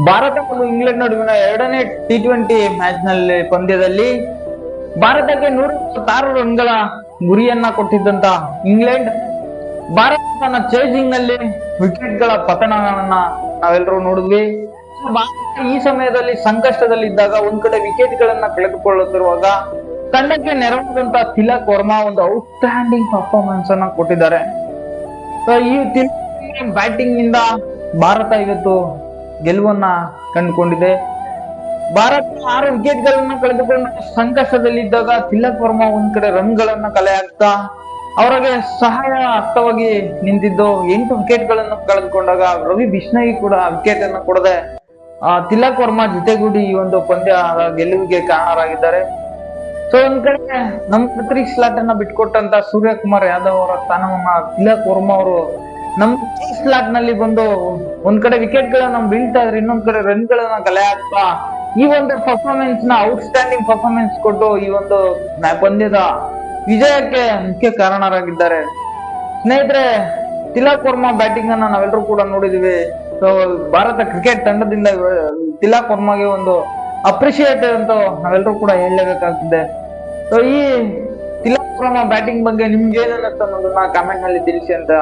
ಭಾರತ ಮತ್ತು ಇಂಗ್ಲೆಂಡ್ ನಡುವಿನ ಎರಡನೇ T20 ಮ್ಯಾಚ್ ನಲ್ಲಿ ಪಂದ್ಯದಲ್ಲಿ ಭಾರತಕ್ಕೆ 126 ರನ್ಗಳ ಗುರಿಯನ್ನ ಕೊಟ್ಟಿದ್ದಂತ ಇಂಗ್ಲೆಂಡ್ ಭಾರತ ತನ್ನ ಚೇಸಿಂಗ್ ನಲ್ಲಿ ವಿಕೆಟ್ ಗಳ ಪತನವನ್ನ ನಾವೆಲ್ಲರೂ ನೋಡಿದ್ವಿ. ಭಾರತ ಈ ಸಮಯದಲ್ಲಿ ಸಂಕಷ್ಟದಲ್ಲಿದ್ದಾಗ ಒಂದ್ ಕಡೆ ವಿಕೆಟ್ ಗಳನ್ನ ಕಳೆದುಕೊಳ್ಳುತ್ತಿರುವಾಗ ತಂಡಕ್ಕೆ ನೆರವಾದಂತ ತಿಲಕ್ ವರ್ಮಾ ಒಂದು ಔಟ್ಸ್ಟ್ಯಾಂಡಿಂಗ್ ಪರ್ಫಾರ್ಮೆನ್ಸ್ ಅನ್ನ ಕೊಟ್ಟಿದ್ದಾರೆ. ಈ ತಿಲಕ್ ಬ್ಯಾಟಿಂಗ್ ನಿಂದ ಭಾರತ ಇವತ್ತು ಗೆಲುವನ್ನ ಕಂಡುಕೊಂಡಿದೆ. ಭಾರತ 6 ವಿಕೆಟ್ ಗಳನ್ನ ಕಳೆದುಕೊಂಡು ಸಂಕಷ್ಟದಲ್ಲಿದ್ದಾಗ ತಿಲಕ್ ವರ್ಮಾ ಒಂದ್ ಕಡೆ ರನ್ ಗಳನ್ನ ಕಲೆ ಹಾಕ್ತಾ ಅವರಿಗೆ ಸಹಾಯ ಹಸ್ತವಾಗಿ ನಿಂತಿದ್ದು. 8 ವಿಕೆಟ್ ಗಳನ್ನು ಕಳೆದುಕೊಂಡಾಗ ರವಿ ಬಿಷ್ಣೋಯಿ ಕೂಡ ವಿಕೆಟ್ ಅನ್ನು ಕೊಡದೆ ತಿಲಕ್ ವರ್ಮಾ ಜೊತೆಗೂಡಿ ಈ ಒಂದು ಪಂದ್ಯ ಗೆಲುವಿಗೆ ಕಾರಣರಾಗಿದ್ದಾರೆ. ಸೊ ಒಂದ್ ಕಡೆ ನಮ್ಮ ಪೃಥ್ವಿ ಸ್ಲಾಟ್ ಅನ್ನ ಬಿಟ್ಕೊಟ್ಟಂತ ಸೂರ್ಯಕುಮಾರ್ ಯಾದವ್ ಅವರ ಸ್ಥಾನವನ್ನ ತಿಲಕ್ ವರ್ಮಾ ಅವರು ನಮ್ ಸ್ಲಾಟ್ ನಲ್ಲಿ ಬಂದು ಒಂದ್ ಕಡೆ ವಿಕೆಟ್ ಗಳನ್ನ ಬೀಳ್ತಾ ಇದ್ರೆ ಇನ್ನೊಂದ್ ಕಡೆ ರನ್ ಗಳನ್ನ ಕಲೆ ಹಾಕ್ತಾ ಈ ಒಂದು ಪರ್ಫಾರ್ಮೆನ್ಸ್ ನ ಔಟ್ಸ್ಟ್ಯಾಂಡಿಂಗ್ ಪರ್ಫಾರ್ಮೆನ್ಸ್ ಕೊಟ್ಟು ಈ ಒಂದು ಪಂದ್ಯದ ವಿಜಯಕ್ಕೆ ಮುಖ್ಯ ಕಾರಣರಾಗಿದ್ದಾರೆ. ಸ್ನೇಹಿತರೆ, ತಿಲಕ್ ವರ್ಮಾ ಬ್ಯಾಟಿಂಗ್ ಅನ್ನ ನಾವೆಲ್ಲರೂ ಕೂಡ ನೋಡಿದೀವಿ. ಸೊ ಭಾರತ ಕ್ರಿಕೆಟ್ ತಂಡದಿಂದ ತಿಲಕ್ ವರ್ಮಾಗೆ ಒಂದು ಅಪ್ರಿಶಿಯೇಟ್ ಅಂತ ನಾವೆಲ್ಲರೂ ಕೂಡ ಹೇಳಲೇಬೇಕಾಗ್ತದೆ. ಸೊ ಈ ತಿಲಕ್ ವರ್ಮಾ ಬ್ಯಾಟಿಂಗ್ ಬಗ್ಗೆ ನಿಮ್ಗೆ ಏನನ್ನತ್ತ ಅನ್ನೋದನ್ನ ಕಾಮೆಂಟ್ ನಲ್ಲಿ ತಿಳಿಸಿ ಅಂತ